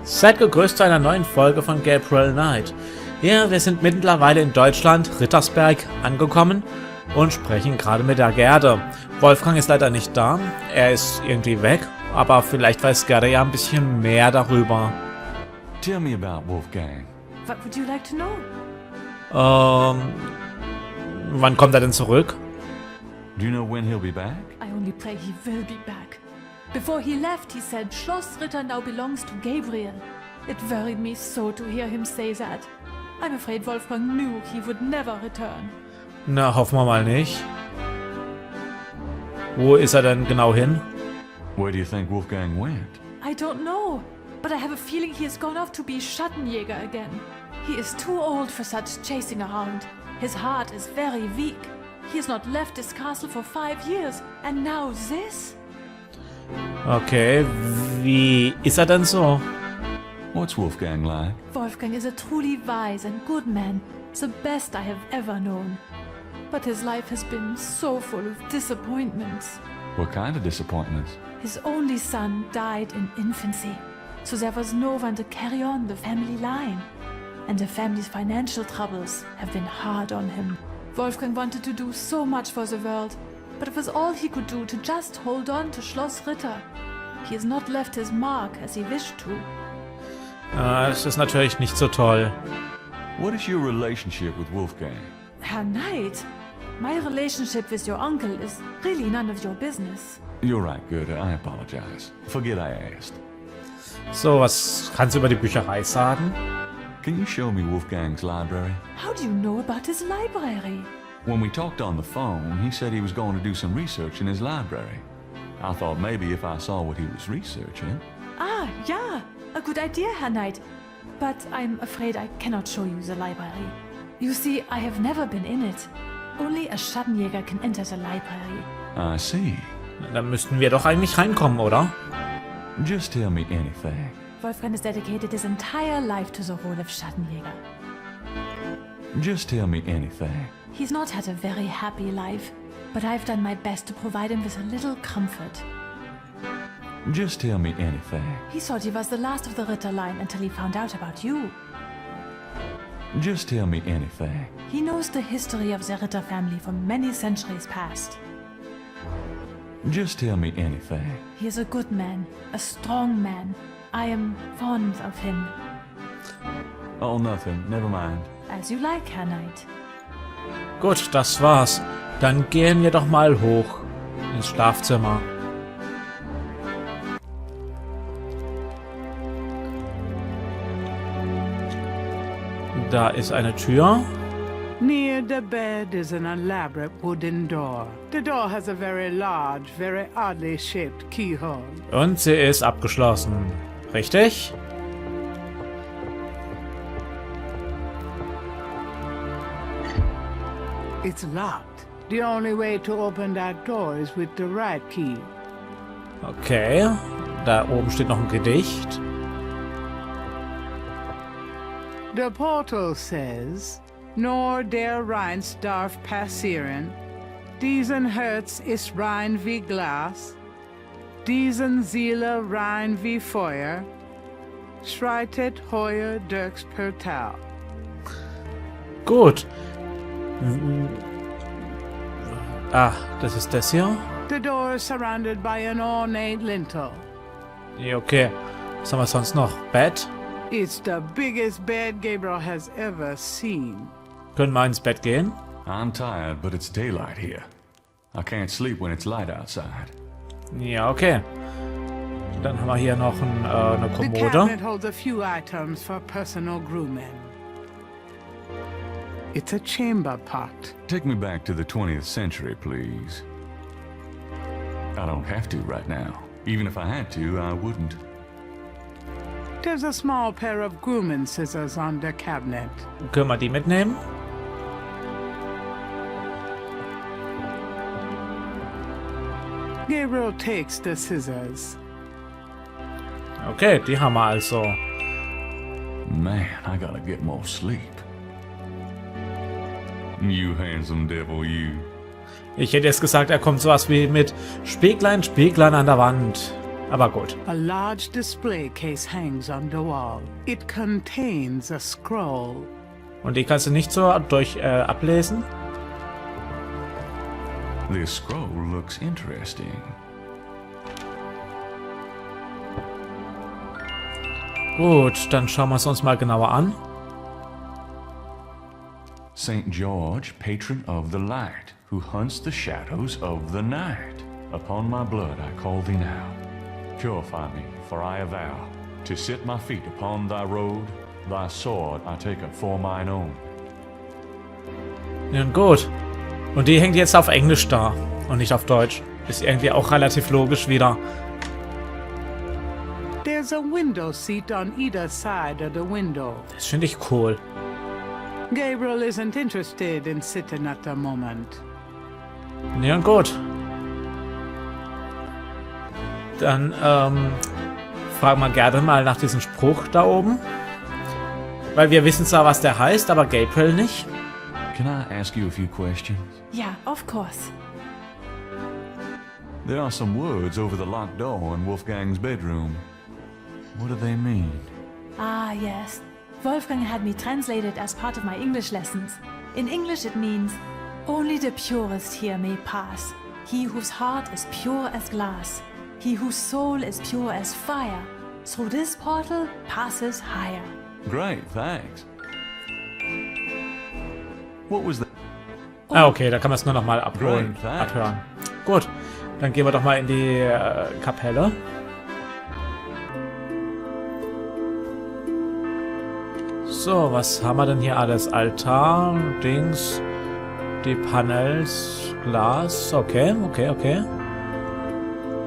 Seid gegrüßt zu einer neuen Folge von Gabriel Knight. Ja, wir sind mittlerweile in Deutschland, Rittersberg, angekommen und sprechen gerade mit der Gerde. Wolfgang ist leider nicht da, er ist irgendwie weg, aber vielleicht weiß Gerde ja ein bisschen mehr darüber. Tell me about Wolfgang. What would you like to know? Wann kommt er denn zurück? Do you know when he'll be back? I only pray he will be back. Before he left, he said Schloss Ritter now belongs to Gabriel. It worried me so to hear him say that. I'm afraid Wolfgang knew he would never return. Na, hoffen wir mal nicht. Wo ist er denn genau hin? Where do you think Wolfgang went? I don't know, but I have a feeling he has gone off to be Schattenjäger again. He is too old for such chasing around. His heart is very weak. He has not left his castle for 5 years, and now this? Okay, wie ist er denn so? What's Wolfgang like? Wolfgang is a truly wise and good man, the best I have ever known. But his life has been so full of disappointments. What kind of disappointments? His only son died in infancy, so there was no one to carry on the family line. And the family's financial troubles have been hard on him. Wolfgang wanted to do so much for the world, but it was all he could do to just hold on to Schloss Ritter. He has not left his mark as he wished to. Das ist natürlich nicht so toll. What is your relationship with Wolfgang? Herr Knight, my relationship with your uncle is really none of your business. You're right, Goethe. I apologize. Forget I asked. So, was kannst du über die Bücherei sagen? Can you show me Wolfgang's library? How do you know about his library? When we talked on the phone, he said he was going to do some research in his library. I thought maybe if I saw what he was researching. Ah, yeah, a good idea, Herr Knight. But I'm afraid I cannot show you the library. You see, I have never been in it. Only a Schattenjäger can enter the library. I see. Dann müssten wir doch eigentlich reinkommen, oder? Just tell me anything. Wolfgang has dedicated his entire life to the role of Schattenjäger. Just tell me anything. He's not had a very happy life, but I've done my best to provide him with a little comfort. Just tell me anything. He thought he was the last of the Ritter line until he found out about you. Just tell me anything. He knows the history of the Ritter family from many centuries past. Just tell me anything. He is a good man, a strong man. I am fond of him. Oh, nothing. Never mind. As you like, Herr Knight. Gut, das war's. Dann gehen wir doch mal hoch ins Schlafzimmer. Da ist eine Tür. Near the bed is an elaborate wooden door. The door has a very large, very oddly shaped keyhole. Und sie ist abgeschlossen. Richtig? It's locked. The only way to open that door is with the right key. Okay. Da oben steht noch ein Gedicht. The portal says, Nor der Rheins darf passieren, diesen Herz ist rein wie Glas, diesen Seele rein wie Feuer, schreitet heuer durchs Portal. Gut. Ah, das ist das hier? The door is surrounded by an ornate lintel. Ja, okay. Was haben wir sonst noch? Bett? It's the biggest bed Gabriel has ever seen. Können wir ins Bett gehen? I'm tired, but it's daylight here. I can't sleep when it's light outside. Ja, okay. Dann haben wir hier noch eine The Kommode. cabinet holds a few items for personal grooming. It's a chamber pot. Take me back to the 20th century, please. I don't have to right now. Even if I had to, I wouldn't. There's a small pair of grooming scissors on the cabinet. Können wir die mitnehmen? Gabriel takes the scissors. Okay, die haben wir also. Man, I gotta get more sleep. You handsome devil, you. Ich hätte jetzt gesagt, er kommt sowas wie mit Spieglein, Spieglein an der Wand. Aber gut. A large display case hangs on the wall. It contains a scroll. Und die kannst du nicht so ablesen? This scroll looks interesting. Gut, dann schauen wir es uns mal genauer an. St. George, patron of the light, who hunts the shadows of the night. Upon my blood I call thee now. Purify me, for I avow to sit my feet upon thy road. Thy sword I take up for mine own. Ja, gut. Und die hängt jetzt auf Englisch da und nicht auf Deutsch. Ist irgendwie auch relativ logisch wieder. There's a window seat on either side of the window. Das finde ich cool. Gabriel isn't interested in sitting at the moment. Ja, gut. Dann fragen wir gerne mal nach diesem Spruch da oben. Weil wir wissen zwar, was der heißt, aber Gabriel nicht. Can I ask you a few questions? Yeah, of course. There are some words over the locked door in Wolfgang's bedroom. What do they mean? Ah, yes. Wolfgang had me translated as part of my English lessons. In English it means, only the purest here may pass. He whose heart is pure as glass. He whose soul is pure as fire. Through this portal passes higher. Great, thanks. What was that? Ah, okay, da kann man es nur noch mal abholen, Great, thanks. abhören. Gut, dann gehen wir doch mal in die Kapelle. So, was haben wir denn hier alles? Altar, Dings, die Panels, Glas. Okay.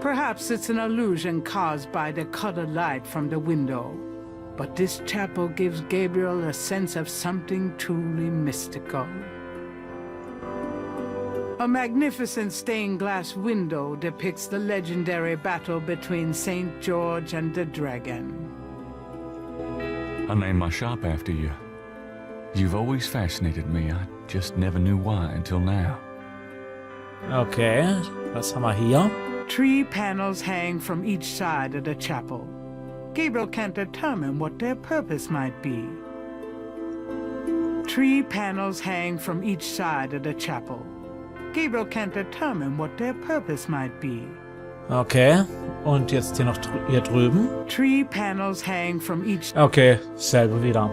Perhaps it's an illusion caused by the colored light from the window. But this chapel gives Gabriel a sense of something truly mystical. A magnificent stained glass window depicts the legendary battle between St. George and the dragon. I named my shop after you. You've always fascinated me. I just never knew why until now. Okay, was haben wir hier? 3 panels hang from each side of the chapel. Gabriel can't determine what their purpose might be. 3 panels hang from each side of the chapel. Gabriel can't determine what their purpose might be. Okay, und jetzt hier noch hier drüben. 3 panels hang from each. Okay, selbe wieder.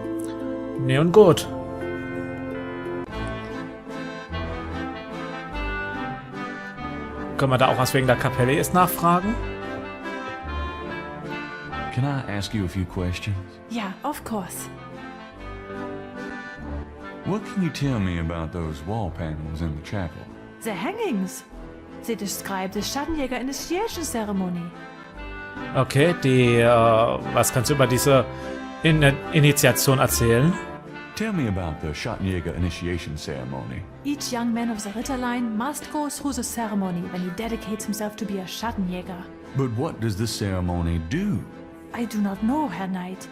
Nee, und gut. Können wir da auch was wegen der Kapelle jetzt nachfragen? Can I ask you a few questions? Yeah, of course. What can you tell me about those wall panels in the chapel? The hangings. They describe the Schattenjäger Initiation Ceremony. Okay, was kannst du über diese Initiation erzählen? Tell me about the Schattenjäger initiation ceremony. Each young man of the Ritter line must go through the ceremony when he dedicates himself to be a Schattenjäger. But what does this ceremony do? I do not know, Herr Knight.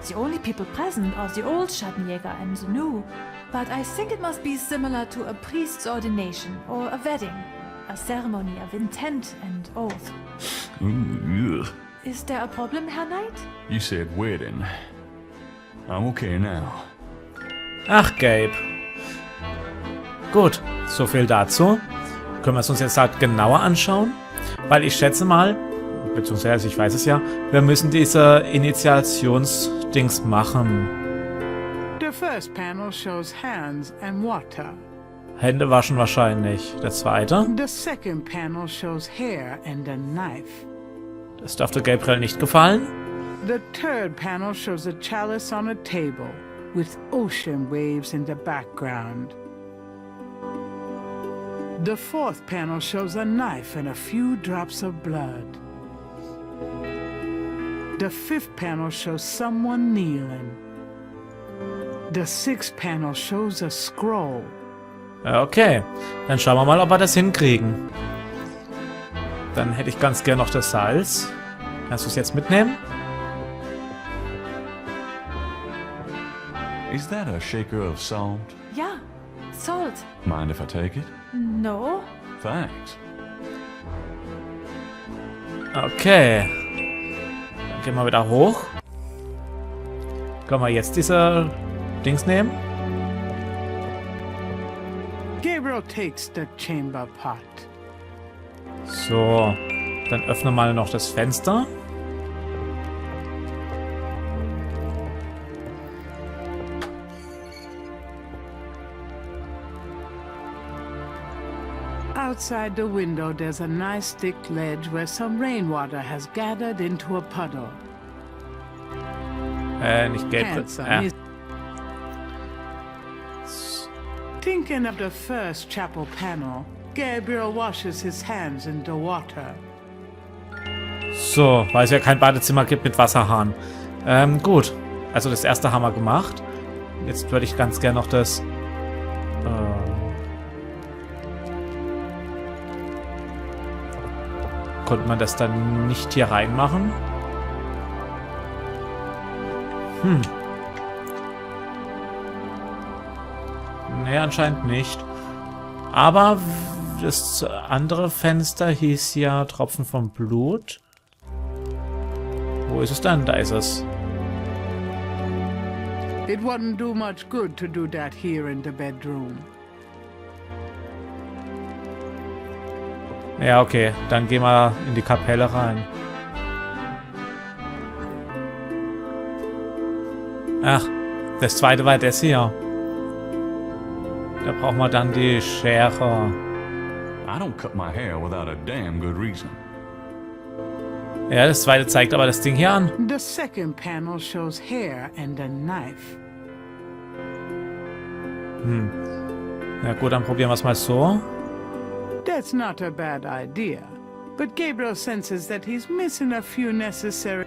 The only people present are the old Schattenjäger and the new. But I think it must be similar to a priest's ordination or a wedding. A ceremony of intent and oath. Ooh, ugh. Is there a problem, Herr Knight? You said wedding. I'm okay now. Ach, Gabe. Gut, so viel dazu. Können wir es uns jetzt halt genauer anschauen? Weil ich schätze mal, beziehungsweise ich weiß es ja, wir müssen diese Initiationsdings machen. The first panel shows hands and water. Hände waschen wahrscheinlich. Der zweite? The second panel shows hair and a knife. Das dürfte Gabriel nicht gefallen. The third panel shows a chalice on a table with ocean waves in the background. The fourth panel shows a knife and a few drops of blood. The fifth panel shows someone kneeling. The sixth panel shows a scroll. Okay, dann schauen wir mal, ob wir das hinkriegen. Dann hätte ich ganz gern noch das Salz. Kannst du es jetzt mitnehmen? Is that a shaker of salt? Yeah, salt. Mind if I take it? No. Thanks. Okay. Gehen wir wieder hoch. Können wir jetzt diese Dings nehmen? Gabriel takes the chamber pot. So, dann öffne mal noch das Fenster. Outside the window, there's a nice thick ledge where some rainwater has gathered into a puddle. Nicht gelb. Handsome, Thinking of the first chapel panel, Gabriel washes his hands in the water. So, weil es ja kein Badezimmer gibt mit Wasserhahn. Gut. Also das erste haben wir gemacht. Jetzt würde ich ganz gerne noch das... Konnte man das dann nicht hier reinmachen? Nee, anscheinend nicht. Aber das andere Fenster hieß ja Tropfen vom Blut. Wo ist es dann? Da ist es. It wouldn't do much good to do that here in the bedroom. Ja, okay. Dann gehen wir in die Kapelle rein. Ach, das zweite war das hier. Da brauchen wir dann die Schere. I don't cut my hair without a damn good reason. Ja, das zweite zeigt aber das Ding hier an. The second panel shows hair and a knife. Na gut, dann probieren wir es mal so. That's not a bad idea. But Gabriel senses that he's missing a few necessary...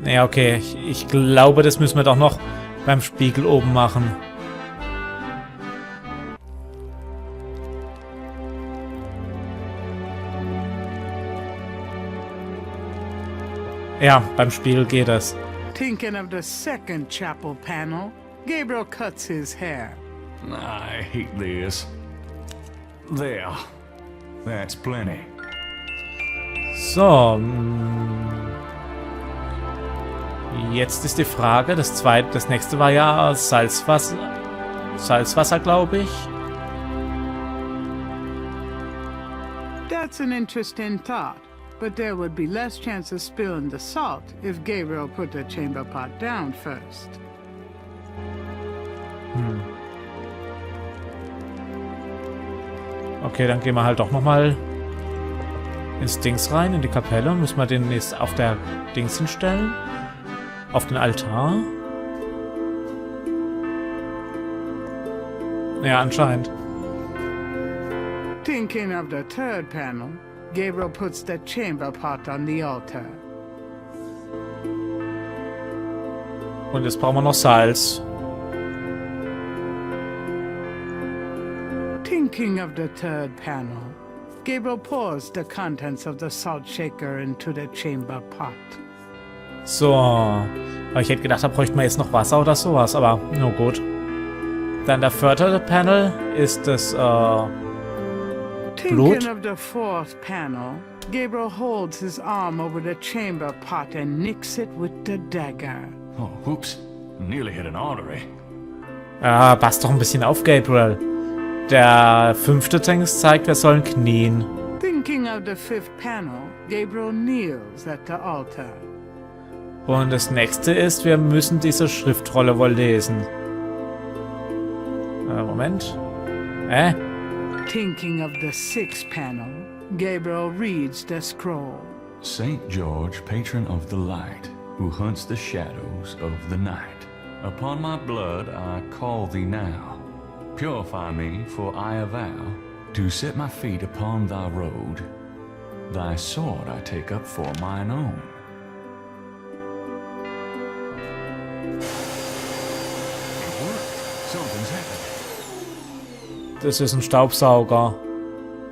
Ja, okay. Ich glaube, das müssen wir doch noch beim Spiegel oben machen. Ja, beim Spiegel geht es. Thinking of the second chapel panel, Gabriel cuts his hair. I hate this. There. That's plenty. So. Jetzt ist die Frage, das nächste war ja Salzwasser. Salzwasser, glaube ich. That's an interesting thought, but there would be less chance of spilling the salt if Gabriel put the chamber pot down first. Okay, dann gehen wir halt doch nochmal ins Dings rein, in die Kapelle. Müssen wir den jetzt auf der Dings hinstellen. Auf den Altar. Ja, anscheinend. Thinking of the third panel, Gabriel puts the chamber pot on the altar. Und jetzt brauchen wir noch Salz. Thinking of the third panel, Gabriel pours the contents of the salt shaker into the chamber pot. So. Aber ich hätte gedacht, da bräuchten wir jetzt noch Wasser oder sowas, aber nur gut. Dann der vierte Panel ist das Blut. Thinking of the fourth panel, Gabriel holds his arm over the chamber pot and nicks it with the dagger. Oh, whoops. Nearly hit an artery. Ja, pass doch ein bisschen auf, Gabriel. Der fünfte Text zeigt, wir sollen knien. Thinking of the fifth panel, Gabriel kneels at the altar. Und das nächste ist, wir müssen diese Schriftrolle wohl lesen. Moment. Thinking of the sixth panel, Gabriel reads the scroll. Saint George, patron of the light, who hunts the shadows of the night. Upon my blood I call thee now. Purify me, for I avow to set my feet upon thy road. Thy sword I take up for mine own. It worked. Something's happened. Das ist ein Staubsauger.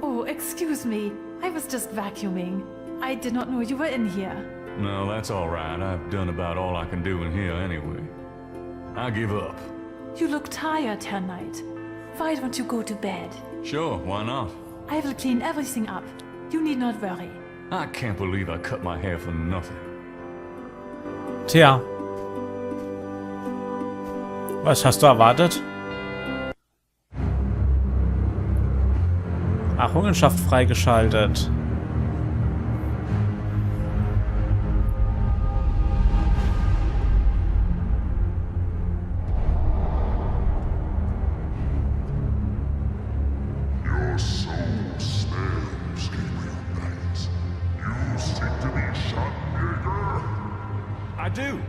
Oh, excuse me. I was just vacuuming. I did not know you were in here. No, that's all right. I've done about all I can do in here anyway. I give up. You look tired, Herr Knight. Why don't you go to bed? Sure, why not? I will clean everything up. You need not worry. I can't believe I cut my hair for nothing. Tja. Was hast du erwartet? Errungenschaft freigeschaltet. Your soul smells, Gabriel Knight. You seek to be Schattenjäger? I do.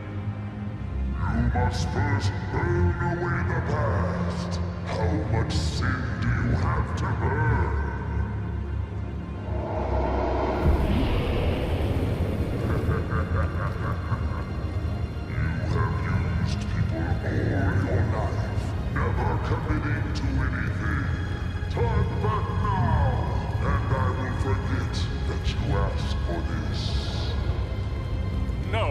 You must first burn away the past. How much sin do you have to burn? You have used people all your life, never committing to anything. Turn back now, and I will forget that you asked for this. No.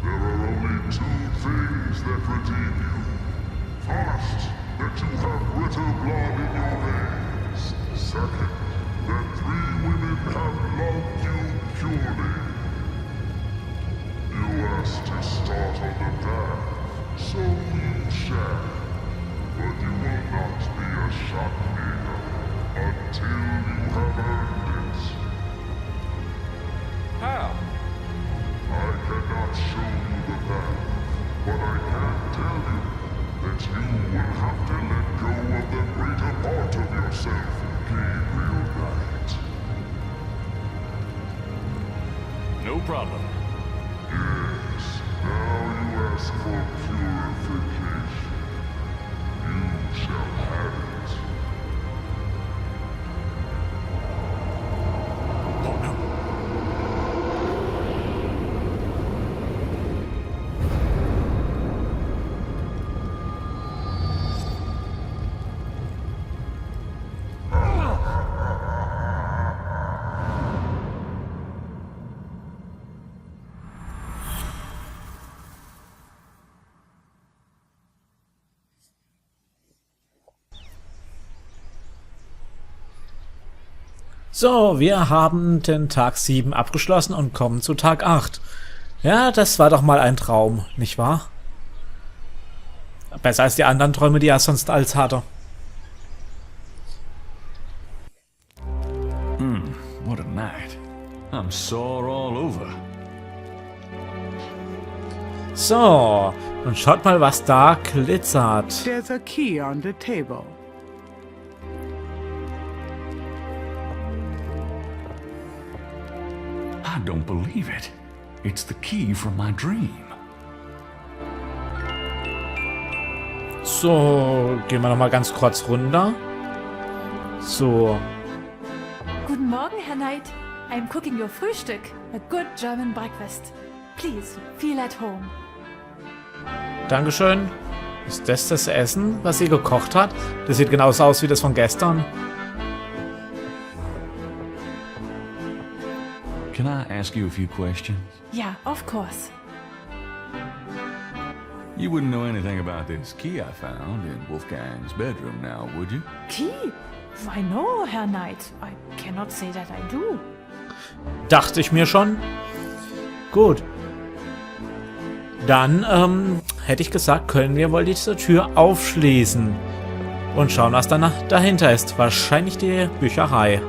There are only two things that redeem you. First, that you have Ritter blood in your veins. Second, that 3 women have loved you purely. You asked to start on the path, so you shall. But you will not be a Schattenjäger until you have earned it. How? I cannot show you the path, but I can tell you that you will have to let go of the greater part of yourself, Gabriel Knight. No problem. Yes, now you ask for purification. You shall have it. Oh no. So, wir haben den Tag 7 abgeschlossen und kommen zu Tag 8. Ja, das war doch mal ein Traum, nicht wahr? Besser als die anderen Träume, die er sonst als hatte. What a night. I'm sore all over. So, und schaut mal, was da glitzert. There's a key on the table. I don't believe it. It's the key from my dream. So, gehen wir noch mal ganz kurz runter. So, Guten Morgen, Herr Knight. I'm cooking your Frühstück. A good German breakfast. Please, feel at home. Dankeschön. Ist das das Essen, was sie gekocht hat? Das sieht genauso aus wie das von gestern. Can I ask you a few questions? Yeah, of course. You wouldn't know anything about this key I found in Wolfgang's bedroom now, would you? Key? Why no, Herr Knight. I cannot say that I do. Dachte ich mir schon. Gut. Dann, hätte ich gesagt, können wir wohl diese Tür aufschließen. Und schauen, was danach dahinter ist. Wahrscheinlich die Bücherei.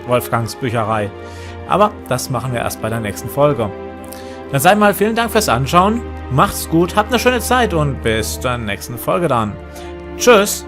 Wolfgangs Bücherei. Aber das machen wir erst bei der nächsten Folge. Dann sei mal vielen Dank fürs Anschauen. Macht's gut, habt eine schöne Zeit und bis zur nächsten Folge dann. Tschüss.